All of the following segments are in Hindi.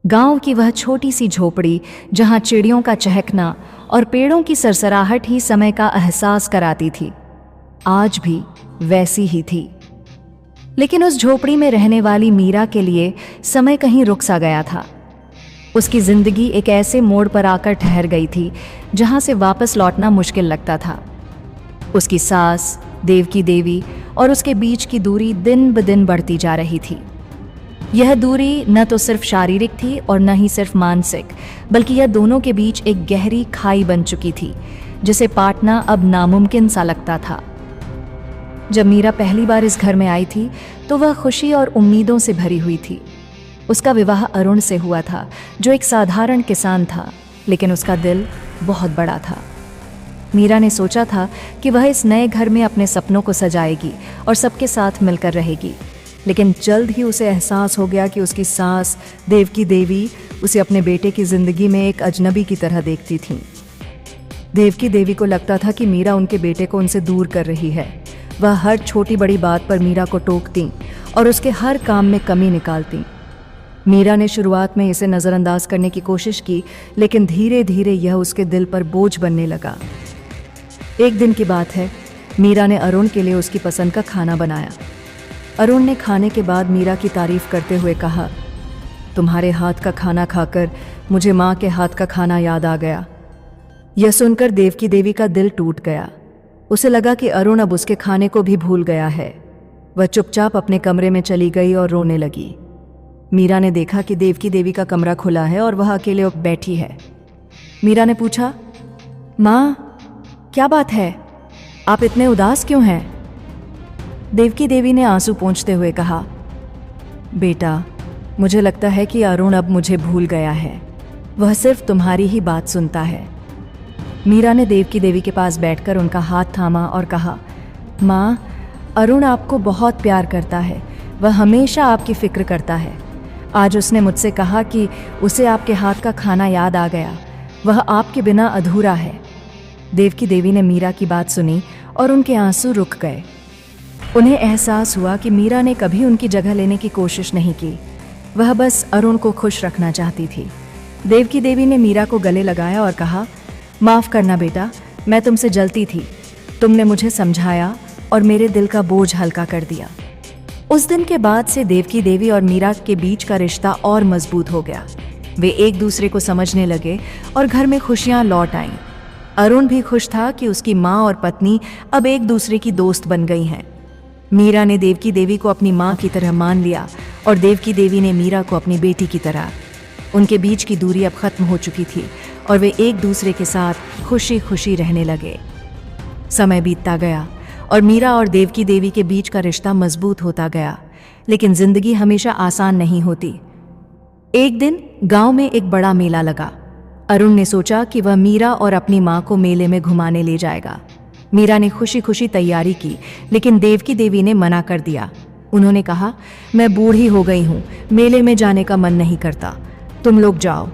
गांव की वह छोटी सी झोपड़ी जहां चिड़ियों का चहकना और पेड़ों की सरसराहट ही समय का एहसास कराती थी, आज भी वैसी ही थी। लेकिन उस झोपड़ी में रहने वाली मीरा के लिए समय कहीं रुक सा गया था। उसकी जिंदगी एक ऐसे मोड़ पर आकर ठहर गई थी जहां से वापस लौटना मुश्किल लगता था। उसकी सास, देवकी देवी और उसके बीच की दूरी दिन ब दिन बढ़ती जा रही थी। यह दूरी न तो सिर्फ शारीरिक थी और न ही सिर्फ मानसिक, बल्कि यह दोनों के बीच एक गहरी खाई बन चुकी थी जिसे पाटना अब नामुमकिन सा लगता था। जब मीरा पहली बार इस घर में आई थी तो वह खुशी और उम्मीदों से भरी हुई थी। उसका विवाह अरुण से हुआ था, जो एक साधारण किसान था, लेकिन उसका दिल बहुत बड़ा था। मीरा ने सोचा था कि वह इस नए घर में अपने सपनों को सजाएगी और सबके साथ मिलकर रहेगी, लेकिन जल्द ही उसे एहसास हो गया कि उसकी सास देवकी देवी उसे अपने बेटे की जिंदगी में एक अजनबी की तरह देखती थीं। देवकी देवी को लगता था कि मीरा उनके बेटे को उनसे दूर कर रही है। वह हर छोटी बड़ी बात पर मीरा को टोकती और उसके हर काम में कमी निकालती। मीरा ने शुरुआत में इसे नज़रअंदाज करने की कोशिश की, लेकिन धीरे धीरे यह उसके दिल पर बोझ बनने लगा। एक दिन की बात है, मीरा ने अरुण के लिए उसकी पसंद का खाना बनाया। अरुण ने खाने के बाद मीरा की तारीफ करते हुए कहा, तुम्हारे हाथ का खाना खाकर मुझे माँ के हाथ का खाना याद आ गया। यह सुनकर देवकी देवी का दिल टूट गया। उसे लगा कि अरुण अब उसके खाने को भी भूल गया है। वह चुपचाप अपने कमरे में चली गई और रोने लगी। मीरा ने देखा कि देवकी देवी का कमरा खुला है और वह अकेले बैठी है। मीरा ने पूछा, माँ, क्या बात है? आप इतने उदास क्यों हैं? देवकी देवी ने आंसू पोंछते हुए कहा, बेटा, मुझे लगता है कि अरुण अब मुझे भूल गया है। वह सिर्फ तुम्हारी ही बात सुनता है। मीरा ने देवकी देवी के पास बैठकर उनका हाथ थामा और कहा, माँ, अरुण आपको बहुत प्यार करता है। वह हमेशा आपकी फिक्र करता है। आज उसने मुझसे कहा कि उसे आपके हाथ का खाना याद आ गया। वह आपके बिना अधूरा है। देवकी देवी ने मीरा की बात सुनी और उनके आंसू रुक गए। उन्हें एहसास हुआ कि मीरा ने कभी उनकी जगह लेने की कोशिश नहीं की। वह बस अरुण को खुश रखना चाहती थी। देवकी देवी ने मीरा को गले लगाया और कहा, माफ़ करना बेटा, मैं तुमसे जलती थी। तुमने मुझे समझाया और मेरे दिल का बोझ हल्का कर दिया। उस दिन के बाद से देवकी देवी और मीरा के बीच का रिश्ता और मजबूत हो गया। वे एक दूसरे को समझने लगे और घर में खुशियां लौट आईं। अरुण भी खुश था कि उसकी माँ और पत्नी अब एक दूसरे की दोस्त बन गई हैं। मीरा ने देवकी देवी को अपनी माँ की तरह मान लिया और देवकी देवी ने मीरा को अपनी बेटी की तरह। उनके बीच की दूरी अब खत्म हो चुकी थी और वे एक दूसरे के साथ खुशी खुशी रहने लगे। समय बीतता गया और मीरा और देवकी देवी के बीच का रिश्ता मजबूत होता गया, लेकिन जिंदगी हमेशा आसान नहीं होती। एक दिन गांव में एक बड़ा मेला लगा। अरुण ने सोचा कि वह मीरा और अपनी माँ को मेले में घुमाने ले जाएगा। मीरा ने खुशी खुशी तैयारी की, लेकिन देवकी देवी ने मना कर दिया। उन्होंने कहा, मैं बूढ़ी हो गई हूँ, मेले में जाने का मन नहीं करता, तुम लोग जाओ।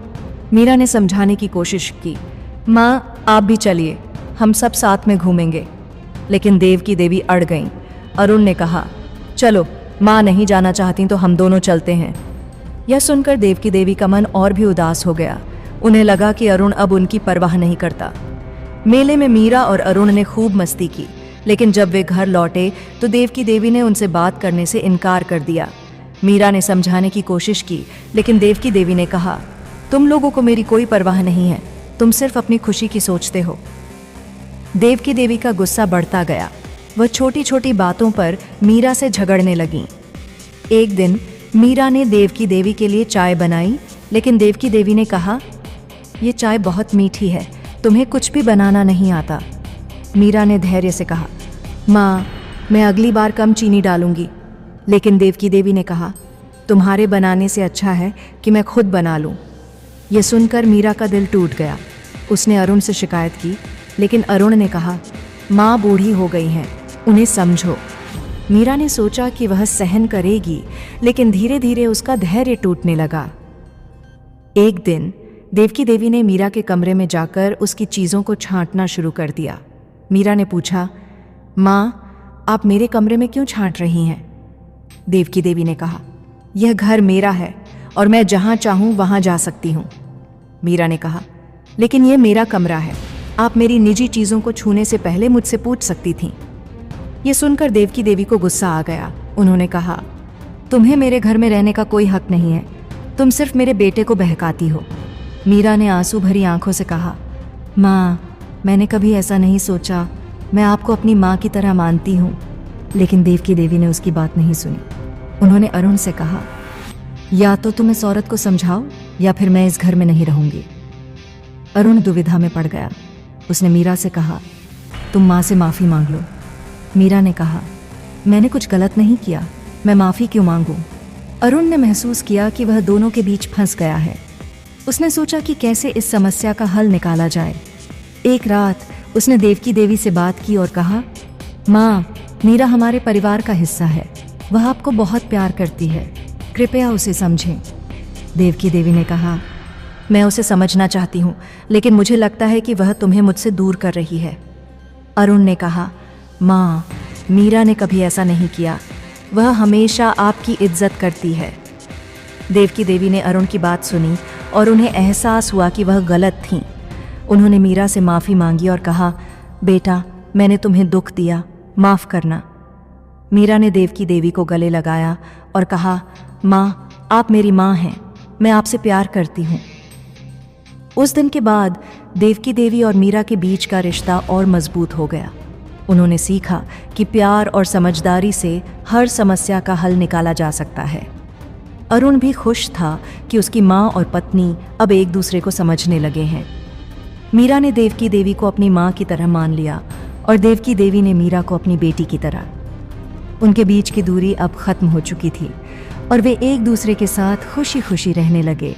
मीरा ने समझाने की कोशिश की, माँ, आप भी चलिए, हम सब साथ में घूमेंगे। लेकिन देवकी देवी अड़ गईं। अरुण ने कहा, चलो, माँ नहीं जाना चाहती तो हम दोनों चलते हैं। यह सुनकर देवकी देवी का मन और भी उदास हो गया। उन्हें लगा कि अरुण अब उनकी परवाह नहीं करता। मेले में मीरा और अरुण ने खूब मस्ती की, लेकिन जब वे घर लौटे तो देवकी देवी ने उनसे बात करने से इनकार कर दिया। मीरा ने समझाने की कोशिश की, लेकिन देवकी देवी ने कहा, तुम लोगों को मेरी कोई परवाह नहीं है, तुम सिर्फ अपनी खुशी की सोचते हो। देवकी देवी का गुस्सा बढ़ता गया। वह छोटी छोटी बातों पर मीरा से झगड़ने लगीं। एक दिन मीरा ने देवकी देवी के लिए चाय बनाई, लेकिन देवकी देवी ने कहा, ये चाय बहुत मीठी है, तुम्हें कुछ भी बनाना नहीं आता। मीरा ने धैर्य से कहा, माँ, मैं अगली बार कम चीनी डालूंगी। लेकिन देवकी देवी ने कहा, तुम्हारे बनाने से अच्छा है कि मैं खुद बना लूं। यह सुनकर मीरा का दिल टूट गया। उसने अरुण से शिकायत की, लेकिन अरुण ने कहा, माँ बूढ़ी हो गई हैं, उन्हें समझो। मीरा ने सोचा कि वह सहन करेगी, लेकिन धीरे धीरे उसका धैर्य टूटने लगा। एक दिन देवकी देवी ने मीरा के कमरे में जाकर उसकी चीज़ों को छांटना शुरू कर दिया। मीरा ने पूछा, माँ, आप मेरे कमरे में क्यों छांट रही हैं? देवकी देवी ने कहा, यह घर मेरा है और मैं जहां चाहूं वहां जा सकती हूं। मीरा ने कहा, लेकिन ये मेरा कमरा है, आप मेरी निजी चीजों को छूने से पहले मुझसे पूछ सकती थीं। ये सुनकर देवकी देवी को गुस्सा आ गया। उन्होंने कहा, तुम्हें मेरे घर में रहने का कोई हक नहीं है, तुम सिर्फ मेरे बेटे को बहकाती हो। मीरा ने आंसू भरी आंखों से कहा, माँ, मैंने कभी ऐसा नहीं सोचा, मैं आपको अपनी माँ की तरह मानती हूँ। लेकिन देवकी देवी ने उसकी बात नहीं सुनी। उन्होंने अरुण से कहा, या तो तुम इस औरत को समझाओ या फिर मैं इस घर में नहीं रहूंगी। अरुण दुविधा में पड़ गया। उसने मीरा से कहा, तुम माँ से माफ़ी मांग लो। मीरा ने कहा, मैंने कुछ गलत नहीं किया, मैं माफ़ी क्यों मांगूं? अरुण ने महसूस किया कि वह दोनों के बीच फंस गया है। उसने सोचा कि कैसे इस समस्या का हल निकाला जाए। एक रात उसने देवकी देवी से बात की और कहा, माँ, मीरा हमारे परिवार का हिस्सा है, वह आपको बहुत प्यार करती है, कृपया उसे समझें। देवकी देवी ने कहा, मैं उसे समझना चाहती हूँ, लेकिन मुझे लगता है कि वह तुम्हें मुझसे दूर कर रही है। अरुण ने कहा, माँ, मीरा ने कभी ऐसा नहीं किया, वह हमेशा आपकी इज्जत करती है। देवकी देवी ने अरुण की बात सुनी और उन्हें एहसास हुआ कि वह गलत थीं। उन्होंने मीरा से माफ़ी मांगी और कहा, बेटा, मैंने तुम्हें दुख दिया, माफ़ करना। मीरा ने देवकी देवी को गले लगाया और कहा, माँ, आप मेरी माँ हैं, मैं आपसे प्यार करती हूँ। उस दिन के बाद देवकी देवी और मीरा के बीच का रिश्ता और मजबूत हो गया। उन्होंने सीखा कि प्यार और समझदारी से हर समस्या का हल निकाला जा सकता है। अरुण भी खुश था कि उसकी माँ और पत्नी अब एक दूसरे को समझने लगे हैं। मीरा ने देवकी देवी को अपनी माँ की तरह मान लिया और देवकी देवी ने मीरा को अपनी बेटी की तरह। उनके बीच की दूरी अब खत्म हो चुकी थी और वे एक दूसरे के साथ खुशी खुशी रहने लगे।